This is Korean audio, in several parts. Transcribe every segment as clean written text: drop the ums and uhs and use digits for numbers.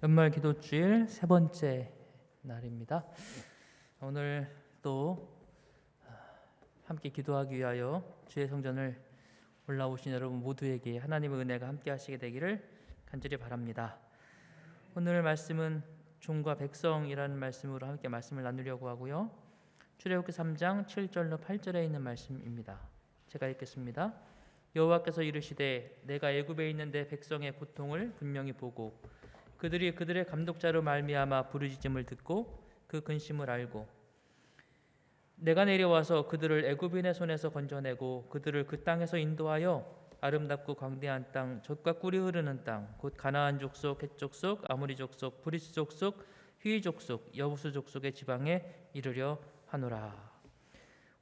연말 기도주일 세 번째 날입니다. 오늘 또 함께 기도하기 위하여 주의 성전을 올라오신 여러분 모두에게 하나님의 은혜가 함께 하시게 되기를 간절히 바랍니다. 오늘 말씀은 종과 백성이라는 말씀으로 함께 말씀을 나누려고 하고요. 출애굽기 3장 7절로 8절에 있는 말씀입니다. 제가 읽겠습니다. 여호와께서 이르시되 내가 애굽에 있는데 백성의 고통을 분명히 보고 그들이 그들의 감독자로 말미암아 부르짖음을 듣고 그 근심을 알고 내가 내려와서 그들을 애굽인의 손에서 건져내고 그들을 그 땅에서 인도하여 아름답고 광대한 땅 젖과 꿀이 흐르는 땅 곧 가나안 족속, 헷 족속, 아모리 족속, 브리스 족속, 휘 족속, 여부수 족속의 지방에 이르려 하노라.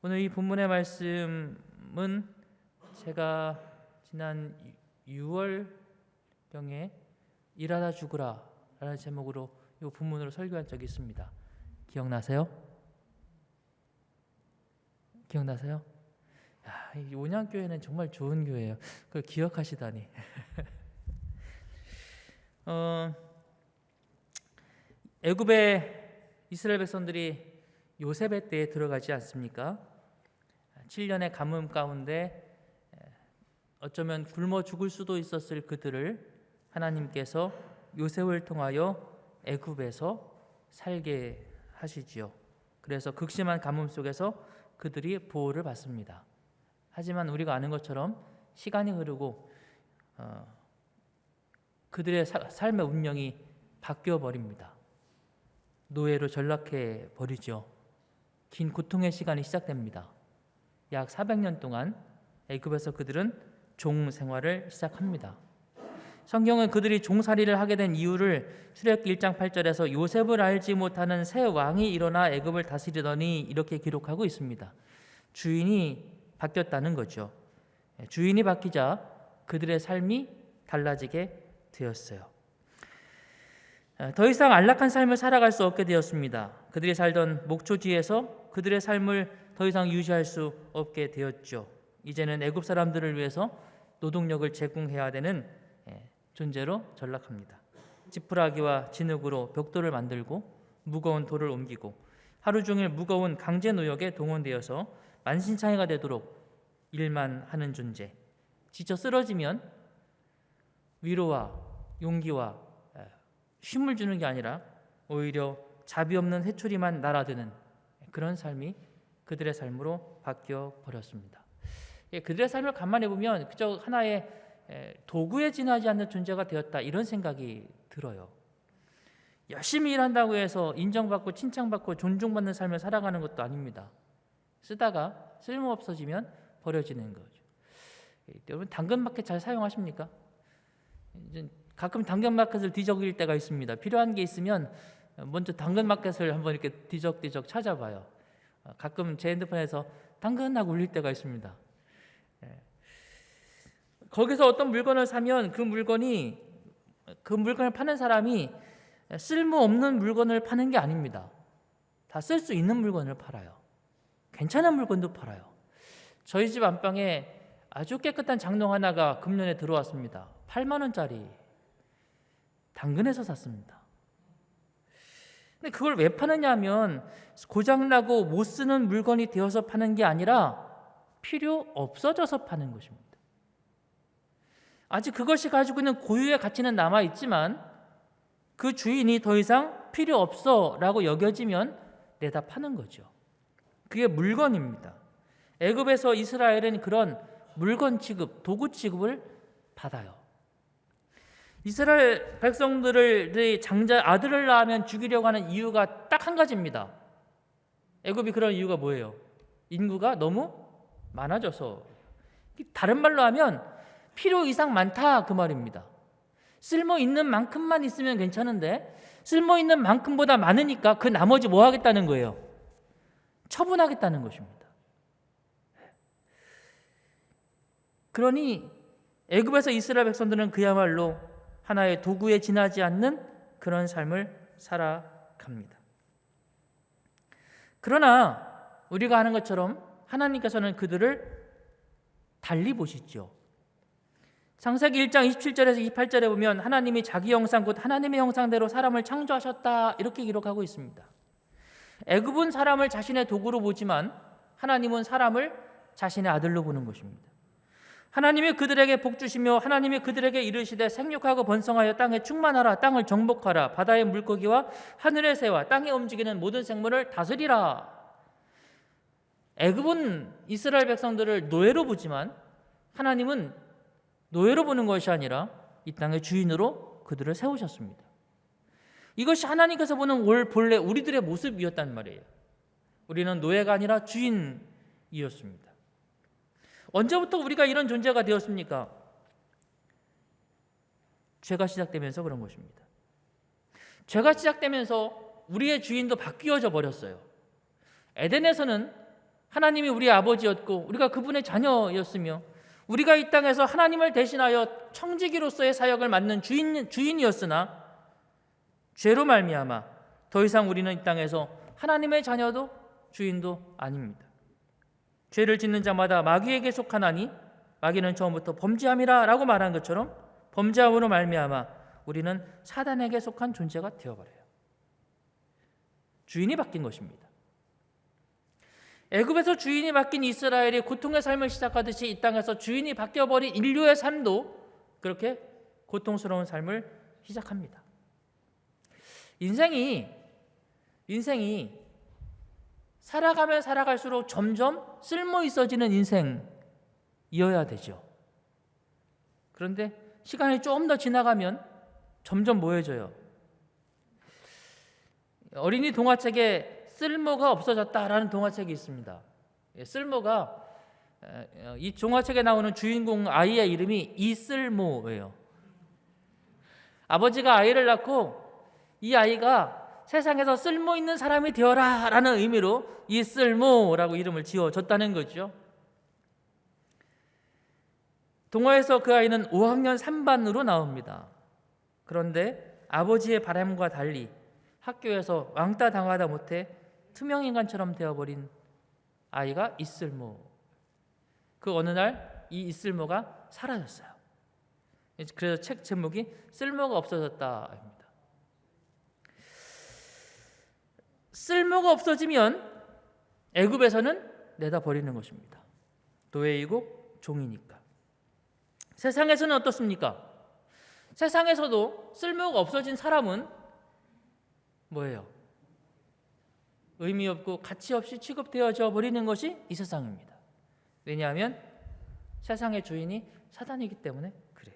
오늘 이 본문의 말씀은 제가 지난 6월경에 일하다 죽으라 라는 제목으로 이 본문으로 설교한 적이 있습니다. 기억나세요? 기억나세요? 야, 이 온양교회는 정말 좋은 교회예요. 그걸 기억하시다니. 애굽에 이스라엘 백성들이 요셉의 때에 들어가지 않습니까? 7년의 가뭄 가운데 어쩌면 굶어 죽을 수도 있었을 그들을 하나님께서 요셉을 통하여 애굽에서 살게 하시지요. 그래서 극심한 가뭄 속에서 그들이 보호를 받습니다. 하지만 우리가 아는 것처럼 시간이 흐르고 그들의 삶의 운명이 바뀌어 버립니다. 노예로 전락해 버리죠. 긴 고통의 시간이 시작됩니다. 약 400년 동안 애굽에서 그들은 종 생활을 시작합니다. 성경은 그들이 종살이를 하게 된 이유를 출애굽기 1장 8절에서 요셉을 알지 못하는 새 왕이 일어나 애굽을 다스리더니 이렇게 기록하고 있습니다. 주인이 바뀌었다는 거죠. 주인이 바뀌자 그들의 삶이 달라지게 되었어요. 더 이상 안락한 삶을 살아갈 수 없게 되었습니다. 그들이 살던 목초지에서 그들의 삶을 더 이상 유지할 수 없게 되었죠. 이제는 애굽 사람들을 위해서 노동력을 제공해야 되는 존재로 전락합니다. 지푸라기와 진흙으로 벽돌을 만들고 무거운 돌을 옮기고 하루 종일 무거운 강제 노역에 동원되어서 만신창이가 되도록 일만 하는 존재. 지쳐 쓰러지면 위로와 용기와 쉼을 주는 게 아니라 오히려 자비 없는 회초리만 날아드는 그런 삶이 그들의 삶으로 바뀌어 버렸습니다. 그들의 삶을 간만에 보면 그저 하나의 도구에 지나지 않는 존재가 되었다, 이런 생각이 들어요. 열심히 일한다고 해서 인정받고 칭찬받고 존중받는 삶을 살아가는 것도 아닙니다. 쓰다가 쓸모없어지면 버려지는 거죠. 여러분 당근마켓 잘 사용하십니까? 가끔 당근마켓을 뒤적일 때가 있습니다. 필요한 게 있으면 먼저 당근마켓을 한번 이렇게 뒤적뒤적 찾아봐요. 가끔 제 핸드폰에서 당근하고 울릴 때가 있습니다. 거기서 어떤 물건을 사면 그 물건을 파는 사람이 쓸모없는 물건을 파는 게 아닙니다. 다 쓸 수 있는 물건을 팔아요. 괜찮은 물건도 팔아요. 저희 집 안방에 아주 깨끗한 장롱 하나가 금년에 들어왔습니다. 8만 원짜리. 당근에서 샀습니다. 근데 그걸 왜 파느냐 하면 고장나고 못 쓰는 물건이 되어서 파는 게 아니라 필요 없어져서 파는 것입니다. 아직 그것이 가지고 있는 고유의 가치는 남아있지만 그 주인이 더 이상 필요 없어 라고 여겨지면 내다 파는 거죠. 그게 물건입니다. 애굽에서 이스라엘은 그런 물건 취급, 도구 취급을 받아요. 이스라엘 백성들의 아들을 낳으면 죽이려고 하는 이유가 딱 한 가지입니다. 애굽이 그런 이유가 뭐예요? 인구가 너무 많아져서. 다른 말로 하면 필요 이상 많다, 그 말입니다. 쓸모 있는 만큼만 있으면 괜찮은데 쓸모 있는 만큼보다 많으니까 그 나머지 뭐 하겠다는 거예요? 처분하겠다는 것입니다. 그러니 애굽에서 이스라엘 백성들은 그야말로 하나의 도구에 지나지 않는 그런 삶을 살아갑니다. 그러나 우리가 아는 것처럼 하나님께서는 그들을 달리 보시죠. 창세기 1장 27절에서 28절에 보면 하나님이 자기 형상 곧 하나님의 형상대로 사람을 창조하셨다 이렇게 기록하고 있습니다. 애굽은 사람을 자신의 도구로 보지만 하나님은 사람을 자신의 아들로 보는 것입니다. 하나님이 그들에게 복 주시며 하나님이 그들에게 이르시되 생육하고 번성하여 땅에 충만하라, 땅을 정복하라, 바다의 물고기와 하늘의 새와 땅에 움직이는 모든 생물을 다스리라. 애굽은 이스라엘 백성들을 노예로 보지만 하나님은 노예로 보는 것이 아니라 이 땅의 주인으로 그들을 세우셨습니다. 이것이 하나님께서 보는 본래 우리들의 모습이었단 말이에요. 우리는 노예가 아니라 주인이었습니다. 언제부터 우리가 이런 존재가 되었습니까? 죄가 시작되면서 그런 것입니다. 죄가 시작되면서 우리의 주인도 바뀌어져 버렸어요. 에덴에서는 하나님이 우리의 아버지였고 우리가 그분의 자녀였으며 우리가 이 땅에서 하나님을 대신하여 청지기로서의 사역을 맡는 주인이었으나 죄로 말미암아 더 이상 우리는 이 땅에서 하나님의 자녀도 주인도 아닙니다. 죄를 짓는 자마다 마귀에게 속하나니 마귀는 처음부터 범죄함이라 라고 말한 것처럼 범죄함으로 말미암아 우리는 사단에게 속한 존재가 되어버려요. 주인이 바뀐 것입니다. 애굽에서 주인이 바뀐 이스라엘이 고통의 삶을 시작하듯이 이 땅에서 주인이 바뀌어버린 인류의 삶도 그렇게 고통스러운 삶을 시작합니다. 인생이 살아가면 살아갈수록 점점 쓸모 있어지는 인생이어야 되죠. 그런데 시간이 좀 더 지나가면 점점 뭐해져요? 어린이 동화책에 쓸모가 없어졌다라는 동화책이 있습니다. 쓸모가 이 동화책에 나오는 주인공 아이의 이름이 이쓸모예요. 아버지가 아이를 낳고 이 아이가 세상에서 쓸모 있는 사람이 되어라 라는 의미로 이쓸모라고 이름을 지어줬다는 거죠. 동화에서 그 아이는 5학년 3반으로 나옵니다. 그런데 아버지의 바람과 달리 학교에서 왕따 당하다 못해 투명인간처럼 되어버린 아이가 이쓸모. 그 어느 날 이 이쓸모가 사라졌어요. 그래서 책 제목이 쓸모가 없어졌다입니다. 쓸모가 없어지면 애굽에서는 내다 버리는 것입니다. 노예이고 종이니까. 세상에서는 어떻습니까? 세상에서도 쓸모가 없어진 사람은 뭐예요? 의미 없고 가치 없이 취급되어져 버리는 것이 이 세상입니다. 왜냐하면 세상의 주인이 사단이기 때문에 그래요.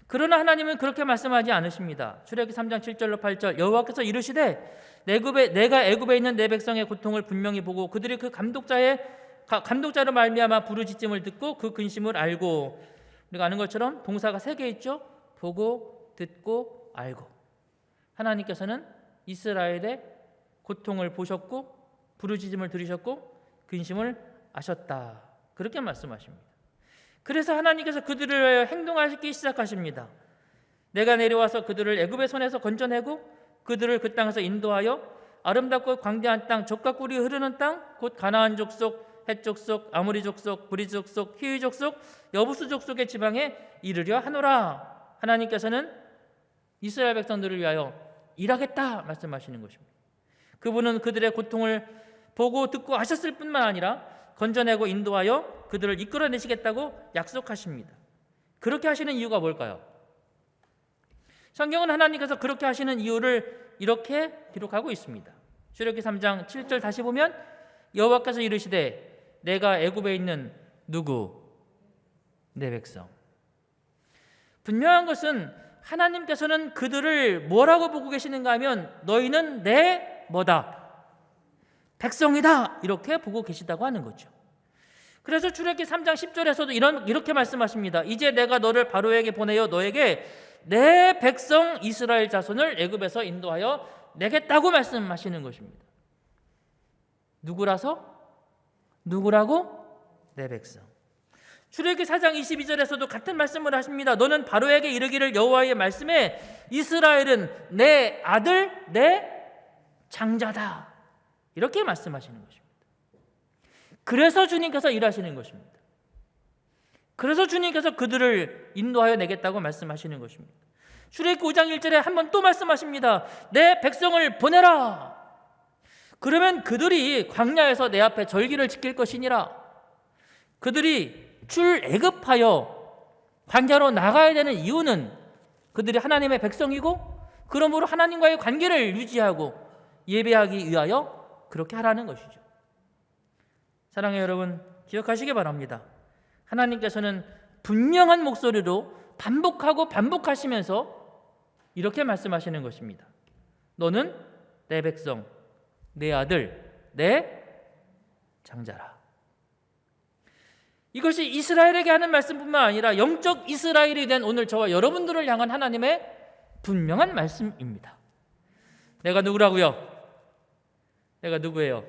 그러나 하나님은 그렇게 말씀하지 않으십니다. 출애굽기 3장 7절로 8절 여호와께서 이르시되 내가 애굽에 있는 내 백성의 고통을 분명히 보고 그들이 그 감독자로 말미암아 부르짖음을 듣고 그 근심을 알고, 우리가 아는 것처럼 동사가 3개 있죠. 보고, 듣고, 알고. 하나님께서는 이스라엘의 고통을 보셨고 부르짖음을 들으셨고 근심을 아셨다. 그렇게 말씀하십니다. 그래서 하나님께서 그들을 위하여 행동하시기 시작하십니다. 내가 내려와서 그들을 애굽의 손에서 건져내고 그들을 그 땅에서 인도하여 아름답고 광대한 땅, 젖과 꿀이 흐르는 땅, 곧 가나안 족속, 헷 족속, 아모리 족속, 브리즈 족속, 히위 족속, 여부스 족속의 지방에 이르려 하노라. 하나님께서는 이스라엘 백성들을 위하여 일하겠다 말씀하시는 것입니다. 그분은 그들의 고통을 보고 듣고 하셨을 뿐만 아니라 건져내고 인도하여 그들을 이끌어내시겠다고 약속하십니다. 그렇게 하시는 이유가 뭘까요? 성경은 하나님께서 그렇게 하시는 이유를 이렇게 기록하고 있습니다. 출애굽기 3장 7절 다시 보면 여호와께서 이르시되 내가 애굽에 있는 누구? 내 백성. 분명한 것은 하나님께서는 그들을 뭐라고 보고 계시는가 하면 너희는 내 뭐다? 백성이다. 이렇게 보고 계시다고 하는 거죠. 그래서 출애굽기 3장 10절에서도 이렇게 말씀하십니다. 이제 내가 너를 바로에게 보내어 너에게 내 백성 이스라엘 자손을 애굽에서 인도하여 내겠다고 말씀하시는 것입니다. 누구라고? 내 백성. 출애굽기 4장 22절에서도 같은 말씀을 하십니다. 너는 바로에게 이르기를 여호와의 말씀에 이스라엘은 내 아들 내 장자다. 이렇게 말씀하시는 것입니다. 그래서 주님께서 일하시는 것입니다. 그래서 주님께서 그들을 인도하여 내겠다고 말씀하시는 것입니다. 출애굽기 5장 1절에 한번 또 말씀하십니다. 내 백성을 보내라. 그러면 그들이 광야에서 내 앞에 절기를 지킬 것이니라. 그들이 출애굽하여 광야로 나가야 되는 이유는 그들이 하나님의 백성이고 그러므로 하나님과의 관계를 유지하고 예배하기 위하여 그렇게 하라는 것이죠. 사랑하는 여러분, 기억하시기 바랍니다. 하나님께서는 분명한 목소리로 반복하고 반복하시면서 이렇게 말씀하시는 것입니다. 너는 내 백성, 내 아들, 내 장자라. 이것이 이스라엘에게 하는 말씀뿐만 아니라 영적 이스라엘이 된 오늘 저와 여러분들을 향한 하나님의 분명한 말씀입니다. 내가 누구라고요? 내가 누구예요?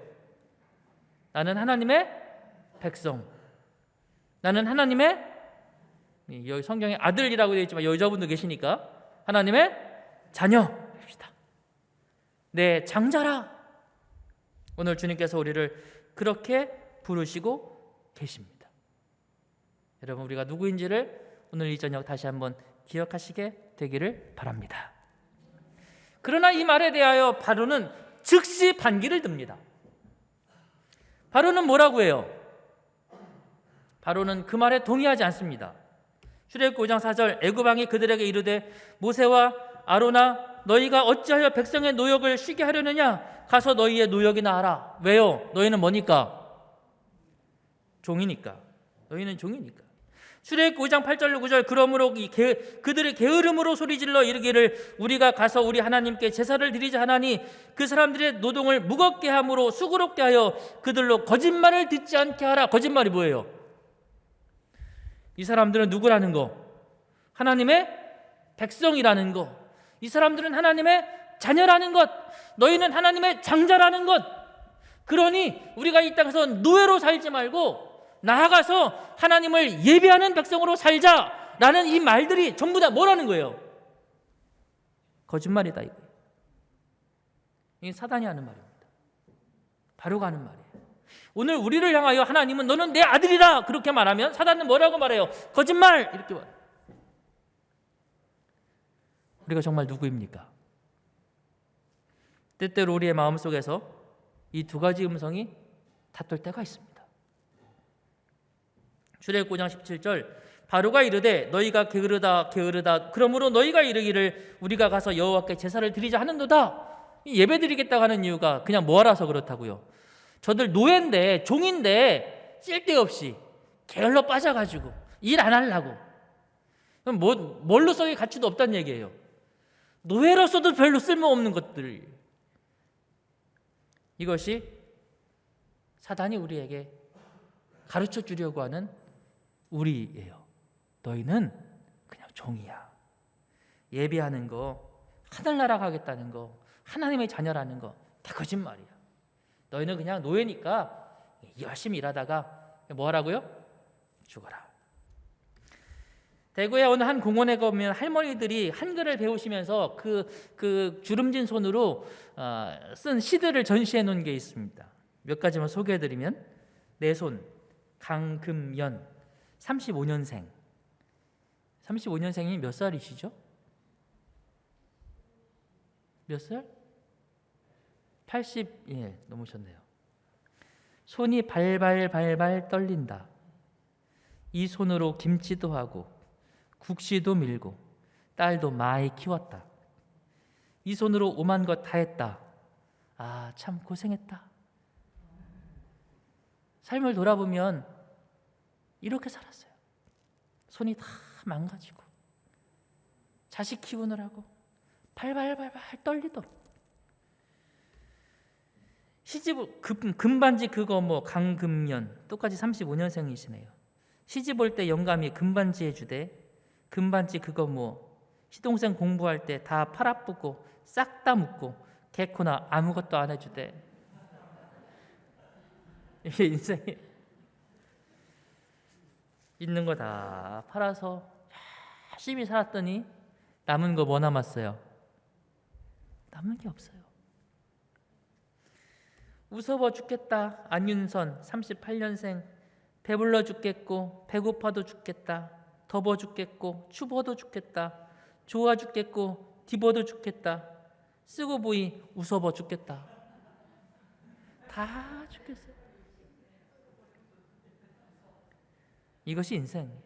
나는 하나님의 백성. 나는 하나님의, 여기 성경에 아들이라고 되어 있지만 여자분도 계시니까 하나님의 자녀입니다. 내 장자라. 오늘 주님께서 우리를 그렇게 부르시고 계십니다. 여러분, 우리가 누구인지를 오늘 이 저녁 다시 한번 기억하시게 되기를 바랍니다. 그러나 이 말에 대하여 바로는 즉시 반기를 듭니다. 바로는 뭐라고 해요? 바로는 그 말에 동의하지 않습니다. 출애굽기 5장 4절, 애굽왕이 그들에게 이르되 모세와 아론아 너희가 어찌하여 백성의 노역을 쉬게 하려느냐? 가서 너희의 노역이나 하라. 왜요? 너희는 뭐니까? 종이니까. 너희는 종이니까. 출애굽기 5장 8절 9절, 그러므로 그들의 게으름으로 소리질러 이르기를 우리가 가서 우리 하나님께 제사를 드리자 하나니 그 사람들의 노동을 무겁게 함으로 수고롭게 하여 그들로 거짓말을 듣지 않게 하라. 거짓말이 뭐예요? 이 사람들은 누구라는 거? 하나님의 백성이라는 거. 이 사람들은 하나님의 자녀라는 것. 너희는 하나님의 장자라는 것. 그러니 우리가 이 땅에서 노예로 살지 말고 나아가서 하나님을 예배하는 백성으로 살자라는 이 말들이 전부 다 뭐라는 거예요? 거짓말이다 이거예요. 이게 사단이 하는 말입니다. 바로가 하는 말이에요. 오늘 우리를 향하여 하나님은 너는 내 아들이라 그렇게 말하면 사단은 뭐라고 말해요? 거짓말 이렇게 말해요. 우리가 정말 누구입니까? 때때로 우리의 마음속에서 이 두 가지 음성이 다툴 때가 있습니다. 출애굽기 5장 17절, 바로가 이르되 너희가 게으르다 게으르다 그러므로 너희가 이르기를 우리가 가서 여호와께 제사를 드리자 하는도다. 예배 드리겠다고 하는 이유가 그냥 뭐하라서 그렇다고요. 저들 노예인데 종인데 쓸데없이 게을러 빠져가지고 일 안 하려고. 그럼 뭘로 썩이 가치도 없다는 얘기예요. 노예로서도 별로 쓸모없는 것들. 이것이 사단이 우리에게 가르쳐 주려고 하는 우리예요. 너희는 그냥 종이야. 예배하는 거, 하늘나라 가겠다는 거, 하나님의 자녀라는 거 다 거짓말이야. 너희는 그냥 노예니까 열심히 일하다가 뭐 하라고요? 죽어라. 대구에 어느 한 공원에 가면 할머니들이 한글을 배우시면서 그 주름진 손으로 쓴 시들을 전시해 놓은 게 있습니다. 몇 가지만 소개해 드리면 내 손, 강금연 35년생. 35년생이 몇 살이시죠? 몇 살? 80, 넘으셨네요. 손이 발발발발 떨린다. 이 손으로 김치도 하고 국시도 밀고 딸도 많이 키웠다. 이 손으로 오만 것 다 했다. 아, 참 고생했다. 삶을 돌아보면 이렇게 살았어요. 손이 다 망가지고 자식 키우느라고 발발발발 떨리도록. 시집 금반지 그거 뭐 강금년 똑같이 35년생이시네요. 시집 올 때 영감이 금반지 해주대. 금반지 그거 뭐 시동생 공부할 때 다 팔아뿌고 싹 다 묶고 개코나 아무것도 안 해주대. 이게 인생이 있는 거 다 팔아서 열심히 살았더니 남은 거 뭐 남았어요? 남은 게 없어요. 무서워 죽겠다. 안윤선 38년생 배불러 죽겠고 배고파도 죽겠다. 더워 죽겠고 추워도 죽겠다. 좋아 죽겠고 디버도 죽겠다. 쓰고 보이 웃어버 죽겠다. 다 죽겠어요. 이것이 인생이에요.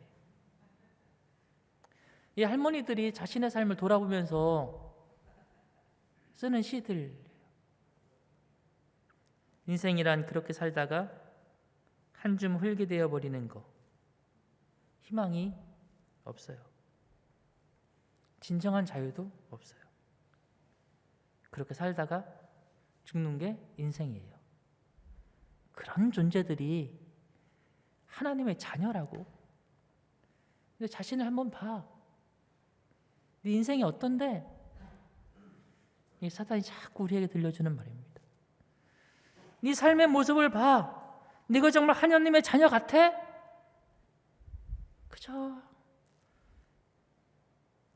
이 할머니들이 자신의 삶을 돌아보면서 쓰는 시들, 인생이란 그렇게 살다가 한 줌 흙이 되어버리는 거, 희망이 없어요. 진정한 자유도 없어요. 그렇게 살다가 죽는 게 인생이에요. 그런 존재들이 하나님의 자녀라고. 근데 자신을 한번 봐. 네 인생이 어떤데? 이 사단이 자꾸 우리에게 들려주는 말입니다. 네 삶의 모습을 봐. 네가 정말 하나님의 자녀 같아? 그저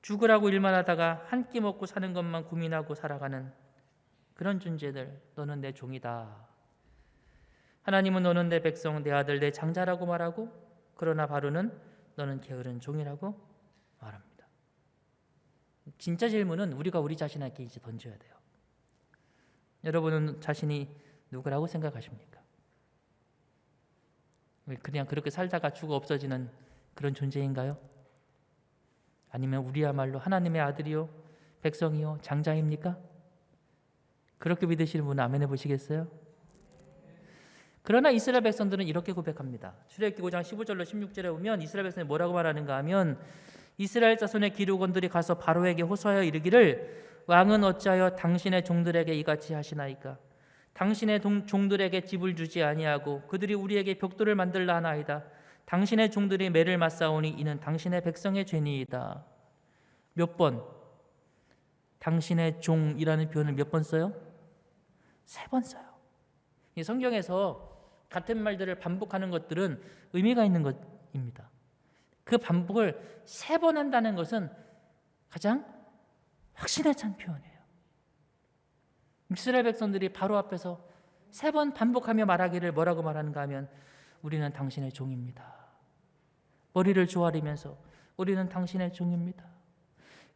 죽으라고 일만 하다가 한 끼 먹고 사는 것만 고민하고 살아가는 그런 존재들. 너는 내 종이다. 하나님은 너는 내 백성, 내 아들, 내 장자라고 말하고, 그러나 바로는 너는 게으른 종이라고 말합니다. 진짜 질문은 우리가 우리 자신에게 이제 던져야 돼요. 여러분은 자신이 누구라고 생각하십니까? 그냥 그렇게 살다가 죽어 없어지는 그런 존재인가요? 아니면 우리야말로 하나님의 아들이요, 백성이요, 장자입니까? 그렇게 믿으시는 분은 아멘 해보시겠어요? 그러나 이스라엘 백성들은 이렇게 고백합니다. 출애굽기 5장 15절로 16절에 보면 이스라엘 백성이 뭐라고 말하는가 하면, 이스라엘 자손의 기록원들이 가서 바로에게 호소하여 이르기를, 왕은 어찌하여 당신의 종들에게 이같이 하시나이까? 당신의 종들에게 집을 주지 아니하고 그들이 우리에게 벽돌을 만들라 하나이다. 당신의 종들이 매를 맞사오니 이는 당신의 백성의 죄니이다. 몇 번? 당신의 종이라는 표현을 몇 번 써요? 3번 써요. 이 성경에서 같은 말들을 반복하는 것들은 의미가 있는 것입니다. 그 반복을 3번 한다는 것은 가장 확신에 찬 표현이에요. 이스라엘 백성들이 바로 앞에서 3번 반복하며 말하기를 뭐라고 말하는가 하면, 우리는 당신의 종입니다. 머리를 조아리면서 우리는 당신의 종입니다.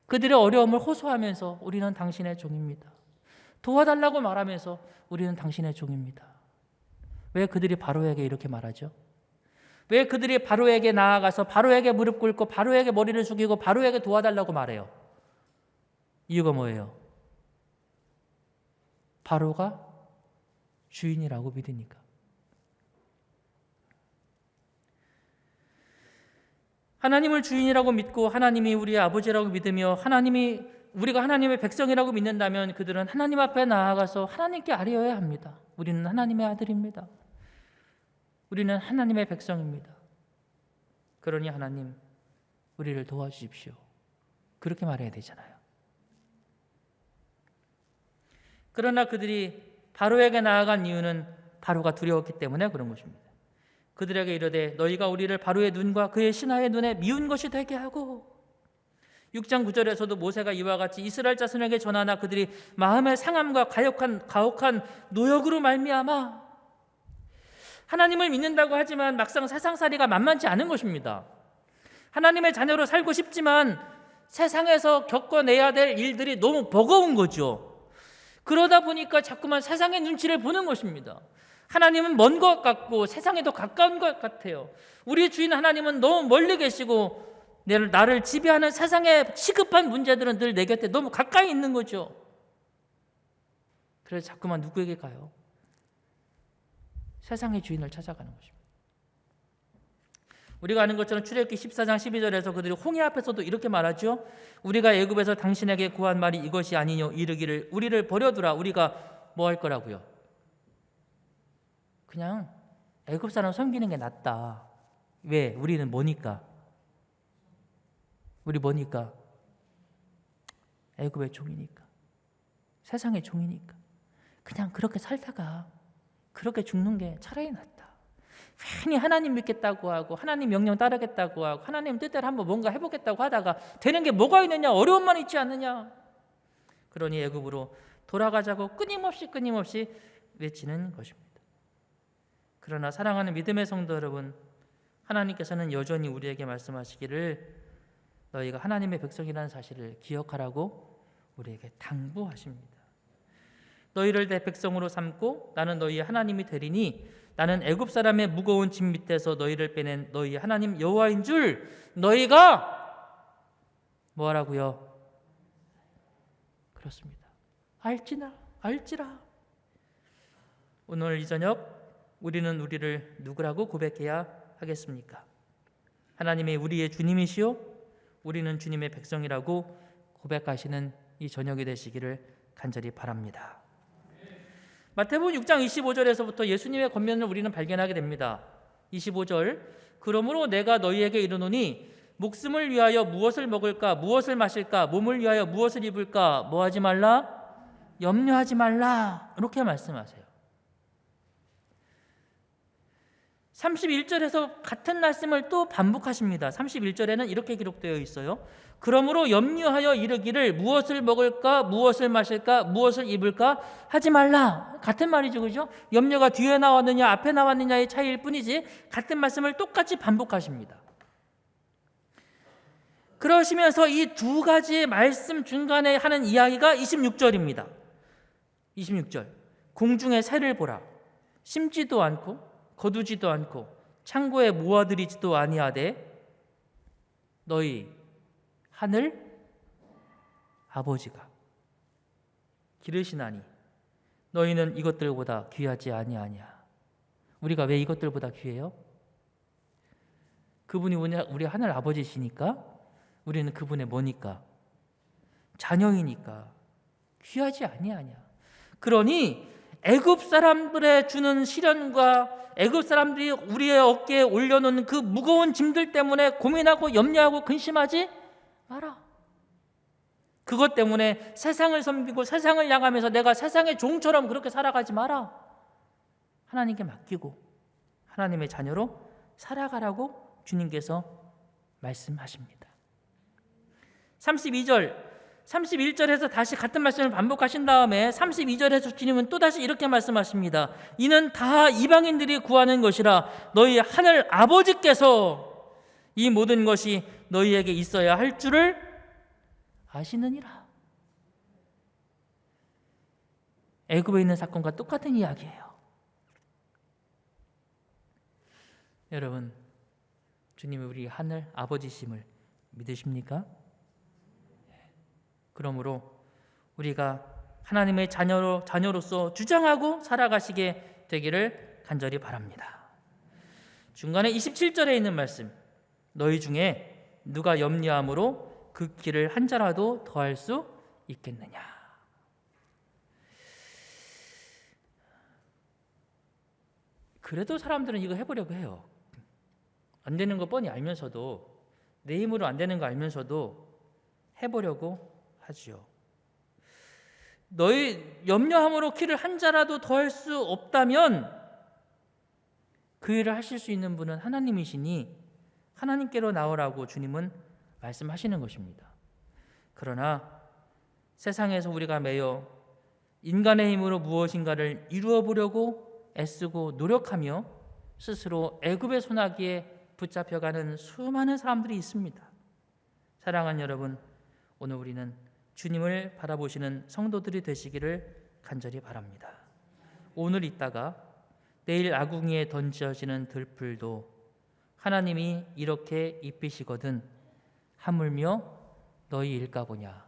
그들의 어려움을 호소하면서 우리는 당신의 종입니다. 도와달라고 말하면서 우리는 당신의 종입니다. 왜 그들이 바로에게 이렇게 말하죠? 왜 그들이 바로에게 나아가서 바로에게 무릎 꿇고 바로에게 머리를 숙이고 바로에게 도와달라고 말해요? 이유가 뭐예요? 바로가 주인이라고 믿으니까. 하나님을 주인이라고 믿고 하나님이 우리의 아버지라고 믿으며 우리가 하나님의 백성이라고 믿는다면 그들은 하나님 앞에 나아가서 하나님께 아뢰어야 합니다. 우리는 하나님의 아들입니다. 우리는 하나님의 백성입니다. 그러니 하나님, 우리를 도와주십시오. 그렇게 말해야 되잖아요. 그러나 그들이 바로에게 나아간 이유는 바로가 두려웠기 때문에 그런 것입니다. 그들에게 이르되 너희가 우리를 바로의 눈과 그의 신하의 눈에 미운 것이 되게 하고, 6장 9절에서도 모세가 이와 같이 이스라엘 자손에게 전하나 그들이 마음의 상함과 가혹한 노역으로 말미암아, 하나님을 믿는다고 하지만 막상 세상살이가 만만치 않은 것입니다. 하나님의 자녀로 살고 싶지만 세상에서 겪어내야 될 일들이 너무 버거운 거죠. 그러다 보니까 자꾸만 세상의 눈치를 보는 것입니다. 하나님은 먼 것 같고 세상에 더 가까운 것 같아요. 우리 주인 하나님은 너무 멀리 계시고 나를 지배하는 세상의 시급한 문제들은 늘 내 곁에 너무 가까이 있는 거죠. 그래서 자꾸만 누구에게 가요? 세상의 주인을 찾아가는 것입니다. 우리가 아는 것처럼 출애굽기 14장 12절에서 그들이 홍해 앞에서도 이렇게 말하죠. 우리가 애굽에서 당신에게 구한 말이 이것이 아니뇨 이르기를, 우리를 버려두라. 우리가 뭐 할 거라고요? 그냥 애굽 사람 섬기는 게 낫다. 왜? 우리는 뭐니까? 우리 뭐니까? 애굽의 종이니까. 세상의 종이니까. 그냥 그렇게 살다가 그렇게 죽는 게 차라리 낫다. 괜히 하나님 믿겠다고 하고 하나님 명령 따르겠다고 하고 하나님 뜻대로 한번 뭔가 해보겠다고 하다가 되는 게 뭐가 있느냐? 어려움만 있지 않느냐? 그러니 애굽으로 돌아가자고 끊임없이 외치는 것입니다. 그러나 사랑하는 믿음의 성도 여러분, 하나님께서는 여전히 우리에게 말씀하시기를 너희가 하나님의 백성이라는 사실을 기억하라고 우리에게 당부하십니다. 너희를 내 백성으로 삼고 나는 너희의 하나님이 되리니 나는 애굽 사람의 무거운 짐 밑에서 너희를 빼낸 너희 하나님 여호와인 줄 너희가 뭐하라고요? 그렇습니다. 알지라. 오늘 이 저녁 우리는 우리를 누구라고 고백해야 하겠습니까? 하나님이 우리의 주님이시요 우리는 주님의 백성이라고 고백하시는 이 저녁이 되시기를 간절히 바랍니다. 마태복음 6장 25절에서부터 예수님의 권면을 우리는 발견하게 됩니다. 25절 그러므로 내가 너희에게 이르노니 목숨을 위하여 무엇을 먹을까 무엇을 마실까 몸을 위하여 무엇을 입을까 뭐하지 말라 염려하지 말라 이렇게 말씀하세요. 31절에서 같은 말씀을 또 반복하십니다. 31절에는 이렇게 기록되어 있어요. 그러므로 염려하여 이르기를 무엇을 먹을까 무엇을 마실까 무엇을 입을까 하지 말라. 같은 말이죠, 그죠? 염려가 뒤에 나왔느냐 앞에 나왔느냐의 차이일 뿐이지 같은 말씀을 똑같이 반복하십니다. 그러시면서 이 두 가지의 말씀 중간에 하는 이야기가 26절입니다. 26절 공중의 새를 보라 심지도 않고 거두지도 않고 창고에 모아들이지도 아니하되 너희 하늘 아버지가 기르시나니 너희는 이것들보다 귀하지 아니하냐. 우리가 왜 이것들보다 귀해요? 그분이 우리 하늘 아버지시니까 우리는 그분의 뭐니까? 자녀이니까 귀하지 아니하냐. 그러니 애굽 사람들의 주는 시련과 애굽 사람들이 우리의 어깨에 올려놓는 그 무거운 짐들 때문에 고민하고 염려하고 근심하지 마라. 그것 때문에 세상을 섬기고 세상을 향하면서 내가 세상의 종처럼 그렇게 살아가지 마라. 하나님께 맡기고 하나님의 자녀로 살아가라고 주님께서 말씀하십니다. 31절에서 다시 같은 말씀을 반복하신 다음에 32절에서 주님은 또다시 이렇게 말씀하십니다. 이는 다 이방인들이 구하는 것이라 너희 하늘 아버지께서 이 모든 것이 너희에게 있어야 할 줄을 아시느니라. 애굽에 있는 사건과 똑같은 이야기예요. 여러분, 주님이 우리 하늘 아버지심을 믿으십니까? 그러므로 우리가 하나님의 자녀로서 주장하고 살아가시게 되기를 간절히 바랍니다. 중간에 27절에 있는 말씀 너희 중에 누가 염려함으로 그 길을 한 자라도 더할 수 있겠느냐. 그래도 사람들은 이거 해보려고 해요. 안 되는 거 뻔히 알면서도 내 힘으로 안 되는 거 알면서도 해보려고 하지요. 너희 염려함으로 키를 한 자라도 더할 수 없다면 그 일을 하실 수 있는 분은 하나님이시니 하나님께로 나오라고 주님은 말씀하시는 것입니다. 그러나 세상에서 우리가 매여 인간의 힘으로 무엇인가를 이루어 보려고 애쓰고 노력하며 스스로 애굽의 소나기에 붙잡혀가는 수많은 사람들이 있습니다. 사랑하는 여러분, 오늘 우리는 주님을 바라보시는 성도들이 되시기를 간절히 바랍니다. 오늘 있다가 내일 아궁이에 던져지는 들풀도 하나님이 이렇게 입히시거든 하물며 너희일까 보냐.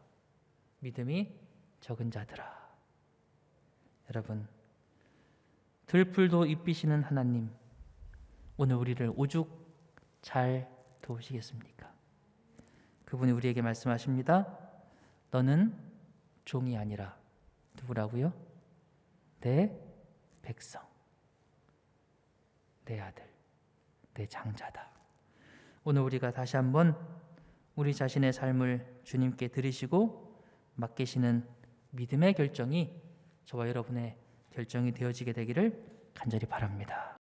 믿음이 적은 자들아. 여러분, 들풀도 입히시는 하나님, 오늘 우리를 오죽 잘 도우시겠습니까? 그분이 우리에게 말씀하십니다. 너는 종이 아니라 누구라고요? 내 백성, 내 아들, 내 장자다. 오늘 우리가 다시 한번 우리 자신의 삶을 주님께 드리시고 맡기시는 믿음의 결정이 저와 여러분의 결정이 되어지게 되기를 간절히 바랍니다.